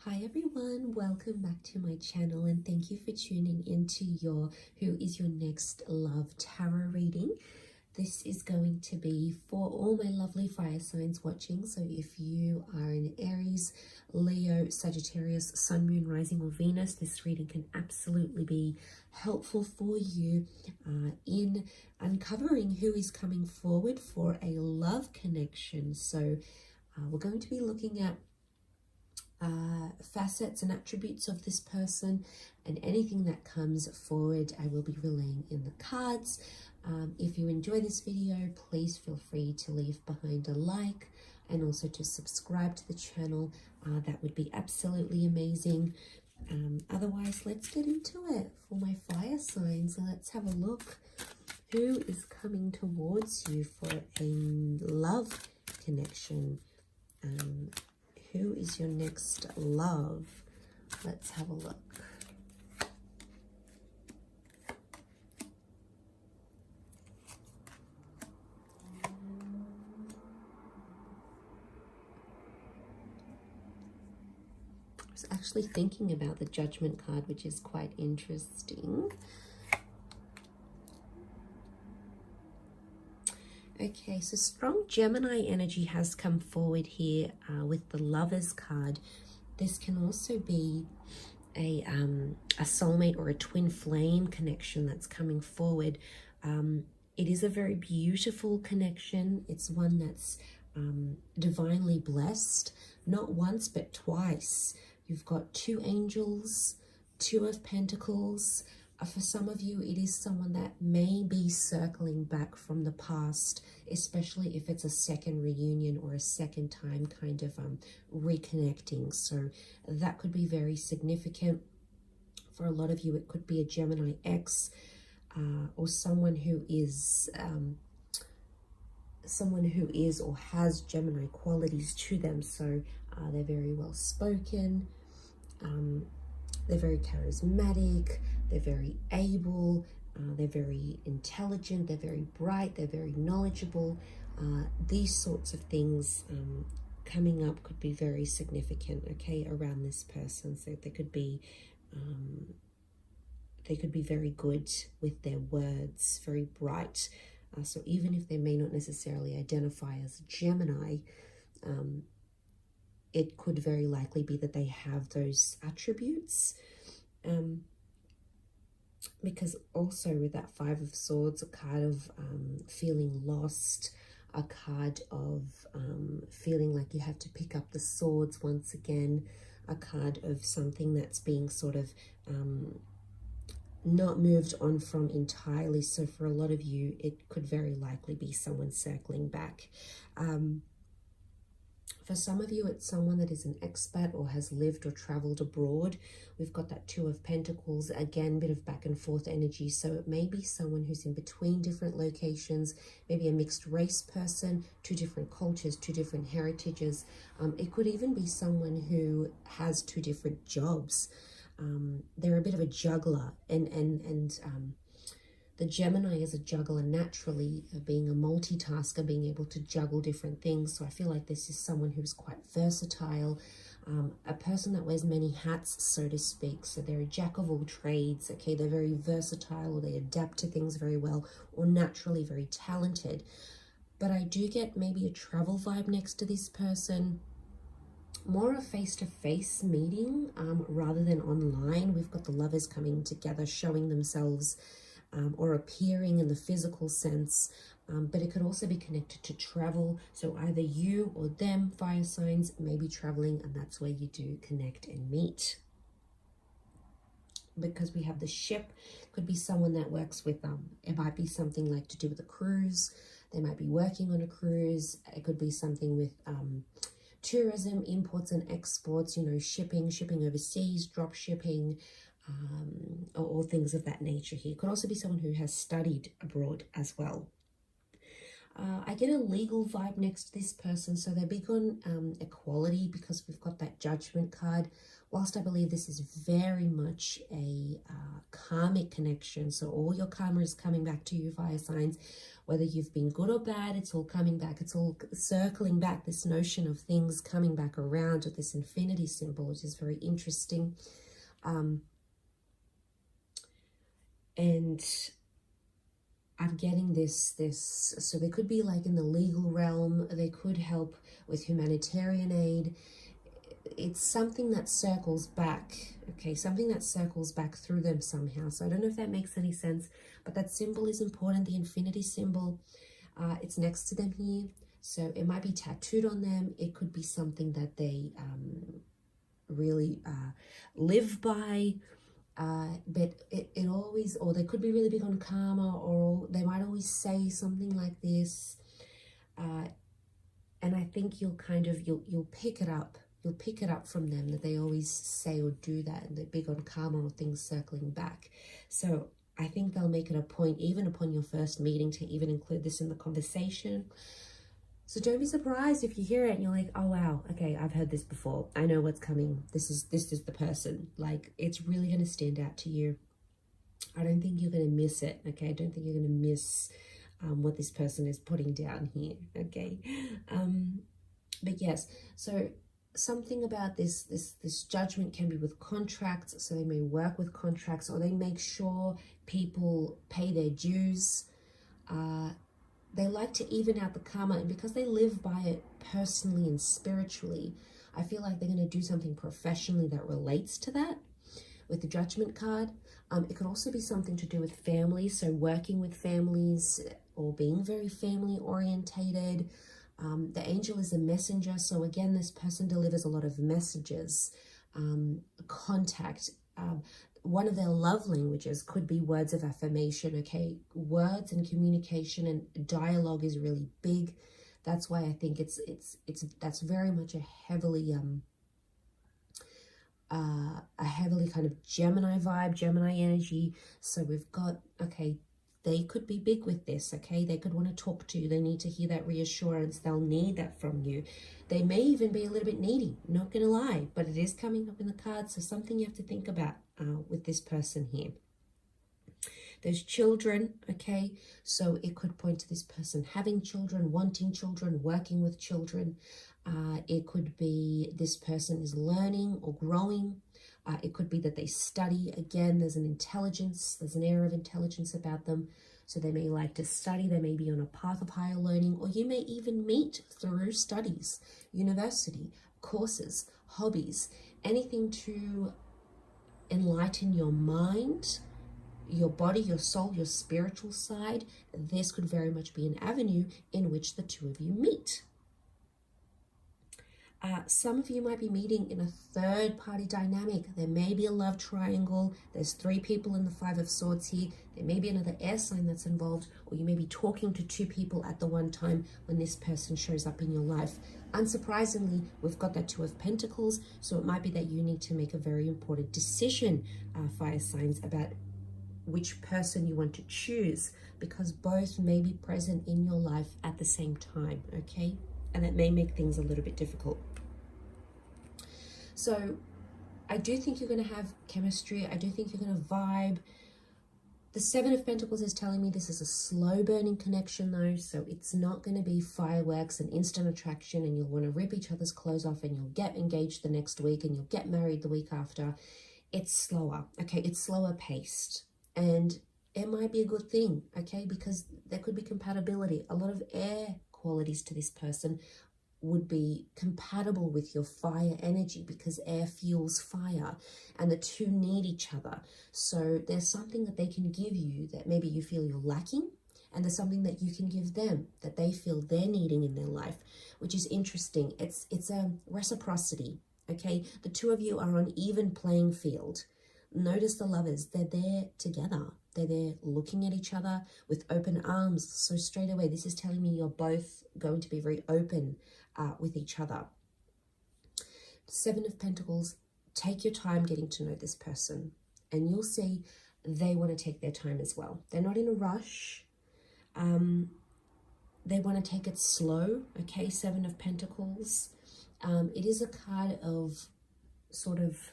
Hi everyone, welcome back to my channel and thank you for tuning into your Who is Your Next Love Tarot reading. This is going to be for all my lovely fire signs watching. So if you are an Aries, Leo, Sagittarius, Sun, Moon, Rising or Venus, this reading can absolutely be helpful for you in uncovering who is coming forward for a love connection. So we're going to be looking at facets and attributes of this person, and anything that comes forward I will be relaying in the cards. If you enjoy this video, please feel free to leave behind a like and also to subscribe to the channel. That would be absolutely amazing. Otherwise, let's get into it for my fire signs. Let's have a look. Who is coming towards you for a love connection? Who is your next love? Let's have a look. I was actually thinking about the Judgment card, which is quite interesting. Okay, so strong Gemini energy has come forward here with the Lovers card. This can also be a soulmate or a twin flame connection that's coming forward. It is a very beautiful connection. It's one that's divinely blessed, not once but twice. You've got two angels, two of pentacles. For some of you, it is someone that may be circling back from the past, especially if it's a second reunion or a second time kind of reconnecting. So that could be very significant. For a lot of you, it could be a Gemini ex or someone who is or has Gemini qualities to them. So they're very well spoken. They're very charismatic, they're very able, they're very intelligent, they're very bright, they're very knowledgeable. These sorts of things coming up could be very significant, okay, around this person. So they could be very good with their words, very bright. So even if they may not necessarily identify as Gemini, it could very likely be that they have those attributes. Because also with that Five of Swords, a card of feeling lost, a card of feeling like you have to pick up the swords once again, a card of something that's being sort of not moved on from entirely. So for a lot of you, it could very likely be someone circling back. For some of you, it's someone that is an expat or has lived or traveled abroad. We've got that Two of Pentacles, again, bit of back and forth energy. So it may be someone who's in between different locations, maybe a mixed race person, two different cultures, two different heritages. It could even be someone who has two different jobs. They're a bit of a juggler, and the Gemini is a juggler naturally, being a multitasker, being able to juggle different things. So I feel like this is someone who's quite versatile, a person that wears many hats, so to speak. So they're a jack of all trades, okay? They're very versatile, or they adapt to things very well, or naturally very talented. But I do get maybe a travel vibe next to this person. More a face-to-face meeting rather than online. We've got the Lovers coming together, showing themselves or appearing in the physical sense, but it could also be connected to travel. So either you or them, fire signs, may be traveling, and that's where you do connect and meet. Because we have the ship, could be someone that works with, it might be something like to do with a cruise. They might be working on a cruise. It could be something with tourism, imports and exports, you know, shipping overseas, drop shipping, or things of that nature here. Could also be someone who has studied abroad as well. I get a legal vibe next to this person, so they're big on equality because we've got that Judgment card. Whilst I believe this is very much a karmic connection, so all your karma is coming back to you, fire signs, whether you've been good or bad, it's all coming back. It's all circling back, this notion of things coming back around with this infinity symbol, which is very interesting. And I'm getting this, so they could be like in the legal realm, they could help with humanitarian aid. It's something that circles back, okay, something that circles back through them somehow. So I don't know if that makes any sense, but that symbol is important, the infinity symbol. It's next to them here, so it might be tattooed on them. It could be something that they really live by. But it always, or they could be really big on karma, or they might always say something like this, and I think you'll kind of, you'll pick it up. You'll pick it up from them that they always say or do that, and they're big on karma or things circling back. So I think they'll make it a point, even upon your first meeting, to even include this in the conversation. So don't be surprised if you hear it and you're like, oh wow, okay, I've heard this before. I know what's coming. This is the person. Like, it's really going to stand out to you. I don't think you're going to miss it, okay? I don't think you're going to miss what this person is putting down here, okay? But yes, so something about this Judgment can be with contracts, so they may work with contracts, or they make sure people pay their dues. They like to even out the karma, and because they live by it personally and spiritually, I feel like they're going to do something professionally that relates to that with the Judgment card. It could also be something to do with families, so working with families or being very family orientated. The angel is a messenger, so again, this person delivers a lot of messages, contact. One of their love languages could be words of affirmation, okay? Words and communication and dialogue is really big. That's why I think that's very much a heavily kind of Gemini vibe, Gemini energy. So we've got, okay, they could be big with this, okay? They could want to talk to you. They need to hear that reassurance. They'll need that from you. They may even be a little bit needy, not going to lie, but it is coming up in the cards, so something you have to think about with this person here. There's children, okay? So it could point to this person having children, wanting children, working with children. It could be this person is learning or growing. It could be that they study. Again, there's an intelligence, there's an air of intelligence about them. So they may like to study, they may be on a path of higher learning, or you may even meet through studies, university, courses, hobbies, anything to enlighten your mind, your body, your soul, your spiritual side. This could very much be an avenue in which the two of you meet. Some of you might be meeting in a third party dynamic. There may be a love triangle. There's 3 people in the 5 of Swords here. There may be another air sign that's involved, or you may be talking to 2 people at the one time when this person shows up in your life. Unsurprisingly, we've got that 2 of Pentacles, so it might be that you need to make a very important decision, fire signs, about which person you want to choose, because both may be present in your life at the same time, okay? And that may make things a little bit difficult. So I do think you're going to have chemistry. I do think you're going to vibe. The 7 of Pentacles is telling me this is a slow burning connection though, so it's not going to be fireworks and instant attraction and you'll want to rip each other's clothes off and you'll get engaged the next week and you'll get married the week after. It's slower, okay? It's slower paced, and it might be a good thing, okay? Because there could be compatibility. A lot of air qualities to this person would be compatible with your fire energy, because air fuels fire and the two need each other. So there's something that they can give you that maybe you feel you're lacking, and there's something that you can give them that they feel they're needing in their life, which is interesting. It's a reciprocity, okay? The two of you are on even playing field. Notice the lovers, they're there together. They're there looking at each other with open arms. So straight away, this is telling me you're both going to be very open with each other. 7 of Pentacles, take your time getting to know this person, and you'll see they want to take their time as well. They're not in a rush. they want to take it slow, okay? Seven of Pentacles. It is a card of sort of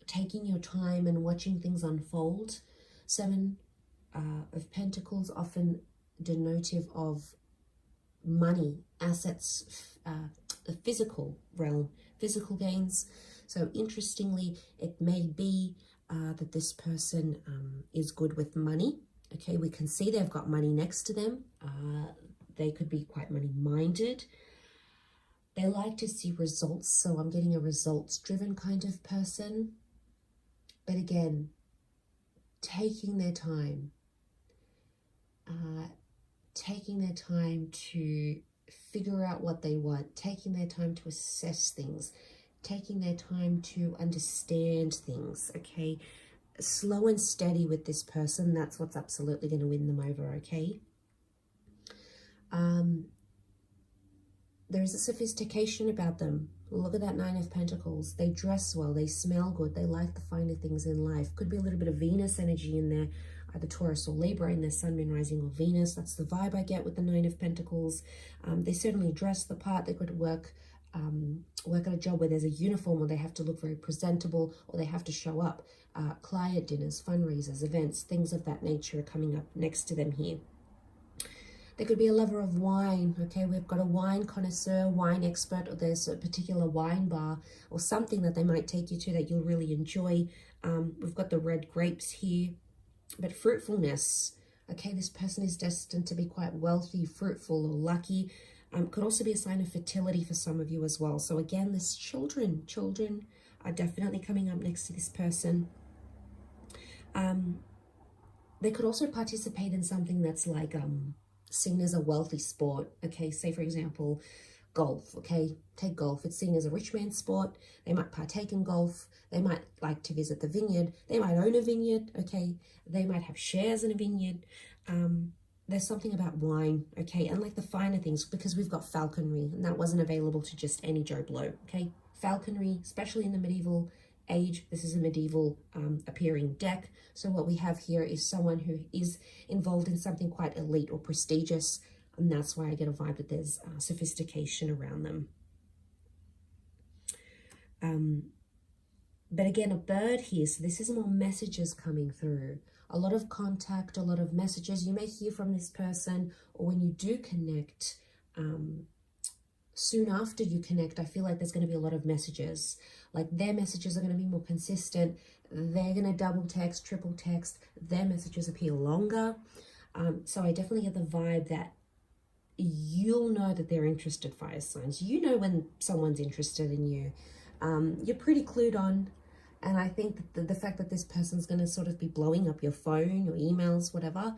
taking your time and watching things unfold. Seven of Pentacles, often denotive of money, assets, the physical realm, physical gains. So interestingly, it may be that this person is good with money. Okay, we can see they've got money next to them. They could be quite money-minded. They like to see results, so I'm getting a results-driven kind of person. But again, taking their time to figure out what they want, taking their time to assess things, taking their time to understand things, okay? Slow and steady with this person, that's what's absolutely going to win them over, okay? There's a sophistication about them. Look at that Nine of Pentacles. They dress well, they smell good, they like the finer things in life. Could be a little bit of Venus energy in there, either Taurus or Libra in their Sun, Moon, Rising, or Venus. That's the vibe I get with the Nine of Pentacles. They certainly dress the part. They could work at a job where there's a uniform, or they have to look very presentable, or they have to show up. Client dinners, fundraisers, events, things of that nature are coming up next to them here. They could be a lover of wine, okay? We've got a wine connoisseur, wine expert, or there's a particular wine bar or something that they might take you to that you'll really enjoy. We've got the red grapes here, but fruitfulness, okay? This person is destined to be quite wealthy, fruitful, or lucky. Could also be a sign of fertility for some of you as well. So again, this children are definitely coming up next to this person. They could also participate in something that's like seen as a wealthy sport, okay? Say for example, golf, okay? Take golf, it's seen as a rich man's sport. They might partake in golf. They might like to visit the vineyard. They might own a vineyard, okay? They might have shares in a vineyard. There's something about wine, okay? And like the finer things, because we've got falconry, and that wasn't available to just any Joe Blow, okay? Falconry, especially in the medieval age, this is a medieval appearing deck. So what we have here is someone who is involved in something quite elite or prestigious, and that's why I get a vibe that there's sophistication around them. But again, a bird here, so this is more messages coming through. A lot of contact, a lot of messages. You may hear from this person, or when you do connect, soon after you connect, I feel like there's going to be a lot of messages. Like their messages are going to be more consistent. They're going to double text, triple text. Their messages appear longer. So I definitely get the vibe that you'll know that they're interested, fire signs. You know when someone's interested in you. You're pretty clued on. And I think that the fact that this person's going to sort of be blowing up your phone, your emails, whatever,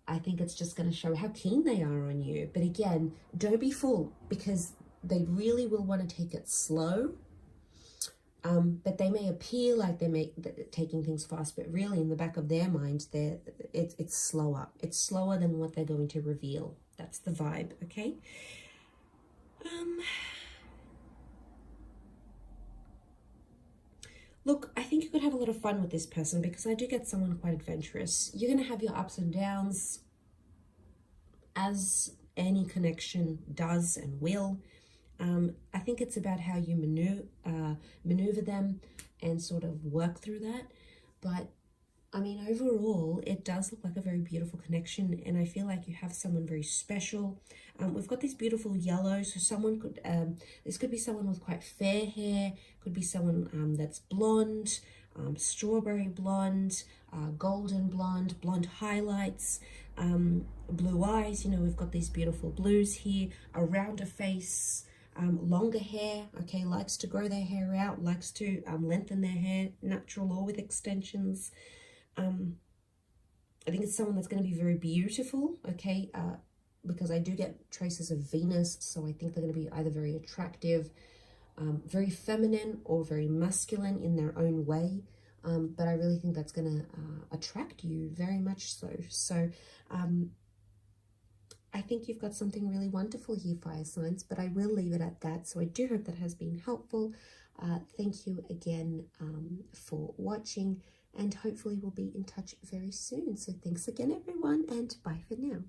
I think it's just going to show how keen they are on you. But again, don't be fooled, because they really will want to take it slow. But they may appear like they're taking things fast, but really in the back of their mind, it's slower. It's slower than what they're going to reveal. That's the vibe, okay? Look, I think you could have a lot of fun with this person, because I do get someone quite adventurous. You're going to have your ups and downs, as any connection does and will. I think it's about how you maneuver them and sort of work through that. But I mean, overall, it does look like a very beautiful connection, and I feel like you have someone very special. We've got these beautiful yellows, so someone could, this could be someone with quite fair hair, could be someone that's blonde, strawberry blonde, golden blonde, blonde highlights, blue eyes. You know, we've got these beautiful blues here, a rounder face, longer hair, okay, likes to grow their hair out, likes to lengthen their hair, natural or with extensions. I think it's someone that's going to be very beautiful, okay, because I do get traces of Venus, so I think they're going to be either very attractive, very feminine, or very masculine in their own way. But I really think that's going to attract you very much so. So I think you've got something really wonderful here, fire signs, but I will leave it at that. So I do hope that has been helpful. Thank you again for watching, and hopefully we'll be in touch very soon. So thanks again, everyone, and bye for now.